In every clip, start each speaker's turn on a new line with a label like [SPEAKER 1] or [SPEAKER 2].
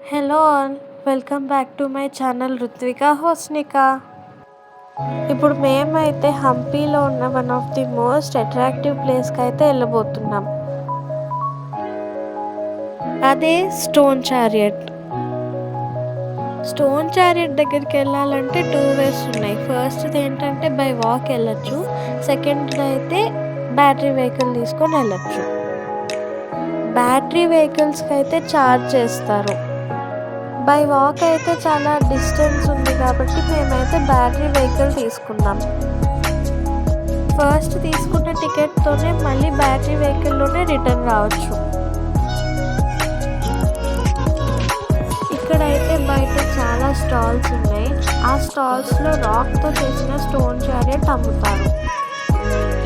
[SPEAKER 1] Hello all, welcome back to my channel Ruthvika హోస్నిక. ఇప్పుడు మేమైతే హంపీలో ఉన్న one of the most attractive ప్లేస్కి అయితే వెళ్ళబోతున్నాం. అదే స్టోన్ చారియట్. స్టోన్ చారియట్ దగ్గరికి వెళ్ళాలంటే 2 వేస్ ఉన్నాయి. ఫస్ట్ ఏంటంటే బై వాక్ వెళ్ళచ్చు, సెకండ్ అయితే బ్యాటరీ వెహికల్ తీసుకొని వెళ్ళచ్చు. బ్యాటరీ వెహికల్స్కి అయితే ఛార్జ్ చేస్తారు. బై వాక్ అయితే చాలా డిస్టెన్స్ ఉంది కాబట్టి మేమైతే బ్యాటరీ వెహికల్ తీసుకున్నాం. ఫస్ట్ తీసుకున్న టికెట్తోనే మళ్ళీ బ్యాటరీ వెహికల్లోనే రిటర్న్ రావచ్చు. ఇక్కడైతే బయట చాలా స్టాల్స్ ఉన్నాయి. ఆ స్టాల్స్లో రాక్తో చేసిన స్టోన్ చారియట్ అమ్ముతారు.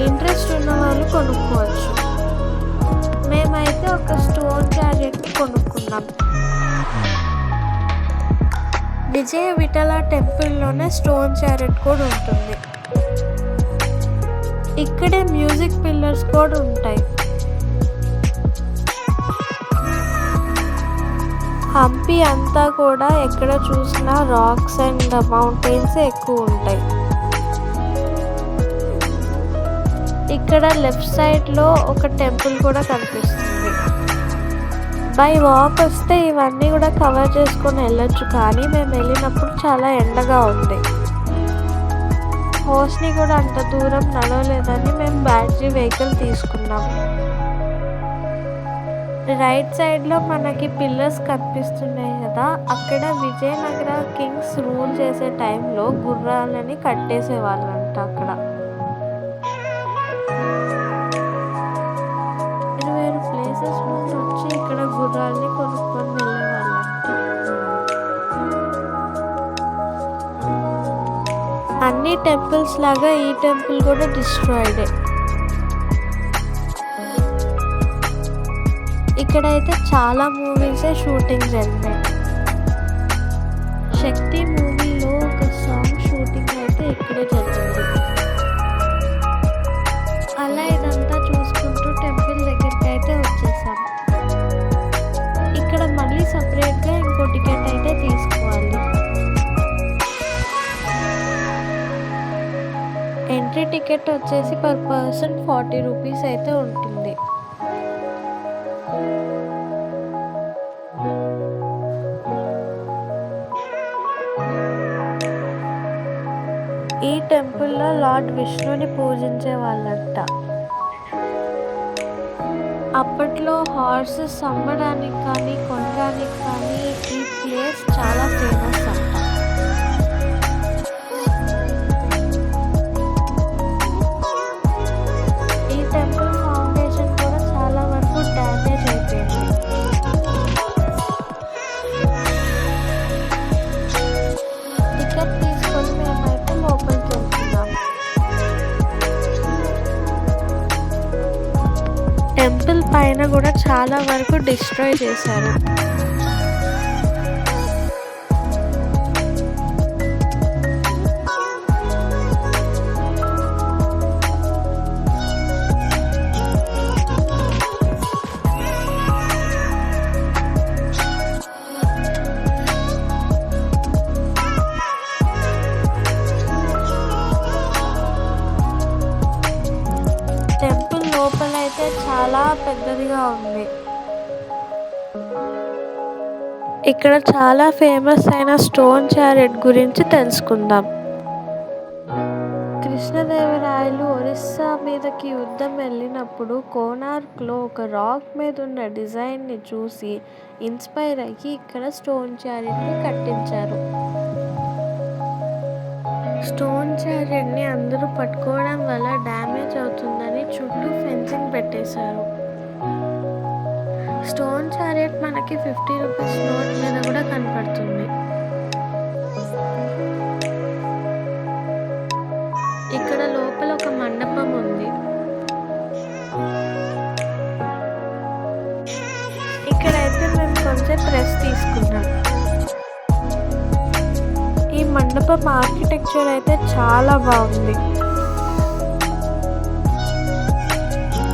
[SPEAKER 1] ఇంట్రెస్ట్ ఉన్న వాళ్ళు కొనుక్కోవచ్చు. మేమైతే ఒక స్టోన్ చారియట్ని కొనుక్కున్నాం. విజయ విఠల టెంపుల్లోనే స్టోన్ చారియట్ కూడా ఉంటుంది. ఇక్కడే మ్యూజిక్ పిల్లర్స్ కూడా ఉంటాయి. హంపి అంతా కూడా ఎక్కడ చూసినా రాక్స్ అండ్ మౌంటైన్స్ ఎక్కువ ఉంటాయి. ఇక్కడ లెఫ్ట్ సైడ్లో ఒక టెంపుల్ కూడా కనిపిస్తుంది. బై వాక్ వస్తే ఇవన్నీ కూడా కవర్ చేసుకొని వెళ్ళొచ్చు, కానీ మేము వెళ్ళినప్పుడు చాలా ఎండగా ఉంది. హోస్ని కూడా అంత దూరం నడవలేదని మేము బ్యాటరీ వెహికల్ తీసుకున్నాం. రైట్ సైడ్లో మనకి పిల్లర్స్ కనిపిస్తున్నాయి కదా, అక్కడ విజయనగర కింగ్స్ రూల్ చేసే టైంలో గుర్రాలని కట్టేసేవాళ్ళంట. అక్కడ వేరు ప్లేసెస్ నుండి వచ్చి ఇక్కడ గుర్రాలని కొనుక్కొని వెళ్ళేవాళ్ళంట. అన్ని టెంపుల్స్ లాగా ఈ టెంపుల్ కూడా డిస్ట్రాయిడే. ఇక్కడైతే చాలా మూవీసే షూటింగ్ జరిగాయి. శక్తి మూవీలో ఒక సాంగ్ షూటింగ్ అయితే ఇక్కడే జరిగింది. అలా ఇదంతా చూసుకుంటూ టెంపుల్ దగ్గరికి అయితే వచ్చేసాం. ఇక్కడ మళ్ళీ సపరేట్గా ఇంకో టికెట్ అయితే తీసుకోవాలి. ఎంట్రీ టికెట్ వచ్చేసి పర్ పర్సన్ 40 రూపీస్ అయితే ఉంటుంది. ఈ టెంపుల్లో లార్డ్ విష్ణుని పూజించే వాళ్ళంట. అప్పట్లో హార్సెస్ అమ్మడానికి కానీ కొనడానికి కానీ ఈ ప్లేస్ చాలా ఫేమస్ అంట. ఈ టెంపుల్ ఫౌండేషన్ కూడా చాలా వరకు డ్యామేజ్ అయిపోయింది. టికెట్ తీసుకొని మేమైతే లోపలికి వెళ్తున్నాం. టెంపుల్ పైన కూడా చాలా వరకు డిస్ట్రాయ్ చేశారు. టెంపుల్ లోపల అయితే చాలా పెద్దదిగా ఉంది. ఇక్కడ చాలా ఫేమస్ అయిన స్టోన్ చారియట్ గురించి తెలుసుకుందాం. కృష్ణదేవరాయలు ఒరిస్సా మీదకి యుద్ధం వెళ్ళినప్పుడు కోనార్క్లో ఒక రాక్ మీద ఉన్న డిజైన్ని చూసి ఇన్స్పైర్ అయ్యి ఇక్కడ స్టోన్ చారియట్ని కట్టించారు. స్టోన్ చారియట్ని అందరూ పట్టుకోవడం వల్ల డ్యామేజ్ అవుతుందని చుట్టూ ఫెన్సింగ్ పెట్టేశారు. స్టోన్ చారియట్ మనకి 50 రూపీస్ నోట్ మీద కూడా కనపడుతుంది. ఇక్కడ లోపల ఒక మండపం ఉంది. ఇక్కడైతే మేము కొంచెం రెస్ట్ తీసుకున్నాం. ఈ మండపం ఆర్కిటెక్చర్ అయితే చాలా బాగుంది.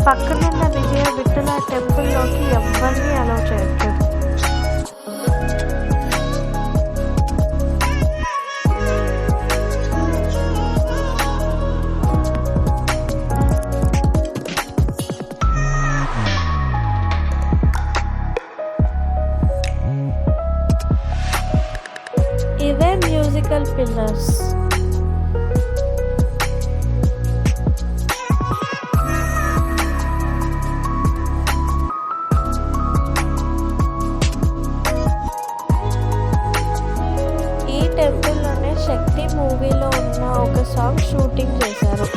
[SPEAKER 1] పక్కనున్న విజయ విఠల టెంపుల్లోకి ఎవరిని అలౌ చేయట్లేదు. Musical pillars. ఈ టెంపుల్లోనే శక్తి మూవీలో ఉన్న ఒక సాంగ్ షూటింగ్ చేశారు.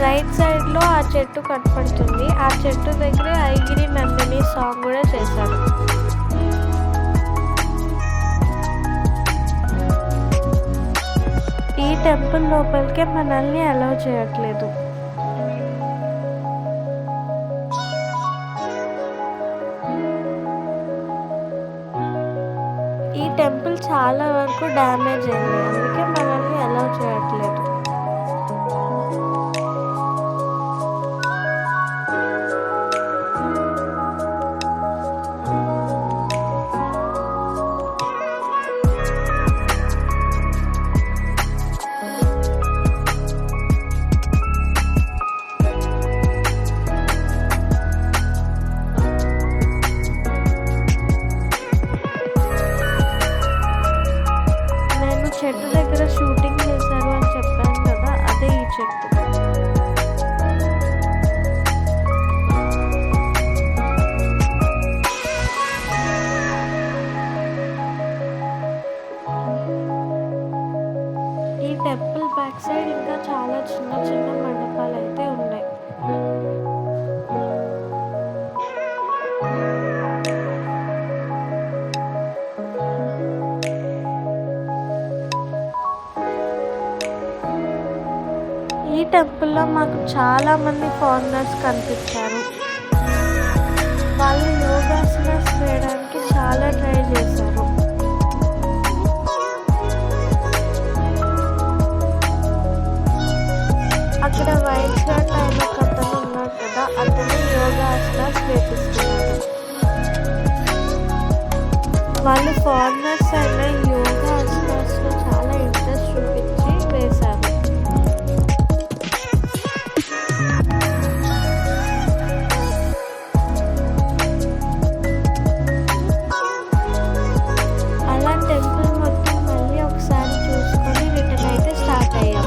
[SPEAKER 1] రైట్ సైడ్లో ఆ చెట్టు కనపడుతుంది. ఆ చెట్టు దగ్గరే ఐగిరి నందిని సాంగ్ కూడా చేశారు. ఈ టెంపుల్ లోపలికే మనల్ని అలౌ చేయట్లేదు. ఈ టెంపుల్ చాలా వరకు డ్యామేజ్ అయింది, అందుకే మనల్ని అలౌ చేయట్లేదు. చెట్టు దగ్గర షూటింగ్ చేశారు అని చెప్పాను కదా, అదే ఈ చెట్టు. ఈ టెంపుల్ బ్యాక్ సైడ్ ఇంకా చాలా చిన్న చిన్న మండపాలు అయితే ఉన్నాయి. ఈ టెంపుల్లో మాకు చాలా మంది ఫారినర్స్ కనిపించారు. వాళ్ళు యోగాసనాస్ వేయడానికి చాలా ట్రై చేశారు. అక్కడ వైట్ షర్ట్ అయిన అతను ఉన్నాడు కదా, అతను యోగాసనాస్ వేపిస్తున్నాడు. వాళ్ళు ఫారినర్స్ అయిన యోగాసనాస్లో చాలా ఇంట్రెస్ట్ చూపించి వేశారు. టెంపుల్ మొత్తం మళ్ళీ ఒకసారి చూసుకొని రిటర్న్ అయితే స్టార్ట్ అయ్యాం.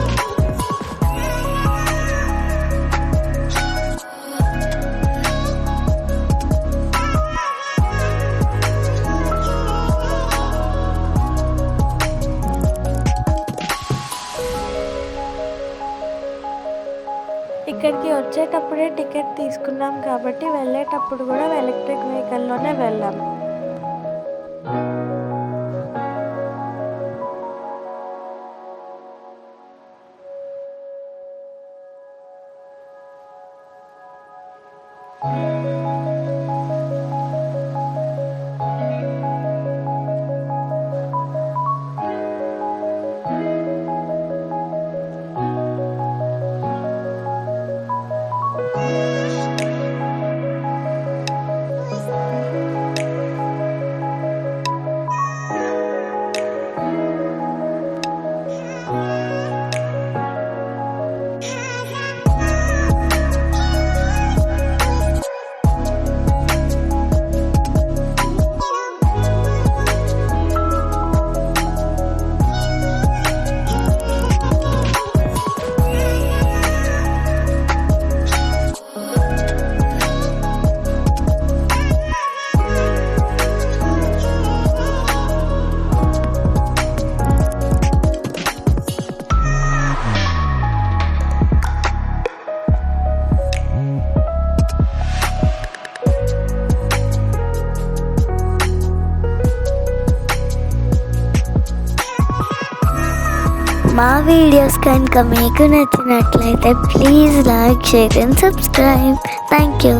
[SPEAKER 1] ఇక్కడికి వచ్చేటప్పుడే టికెట్ తీసుకున్నాం కాబట్టి వెళ్ళేటప్పుడు కూడా ఎలక్ట్రిక్ వెహికల్లోనే వెళ్ళాం.
[SPEAKER 2] మా వీడియోస్ కనుక మీకు నచ్చినట్లయితే please like, share and subscribe. Thank you.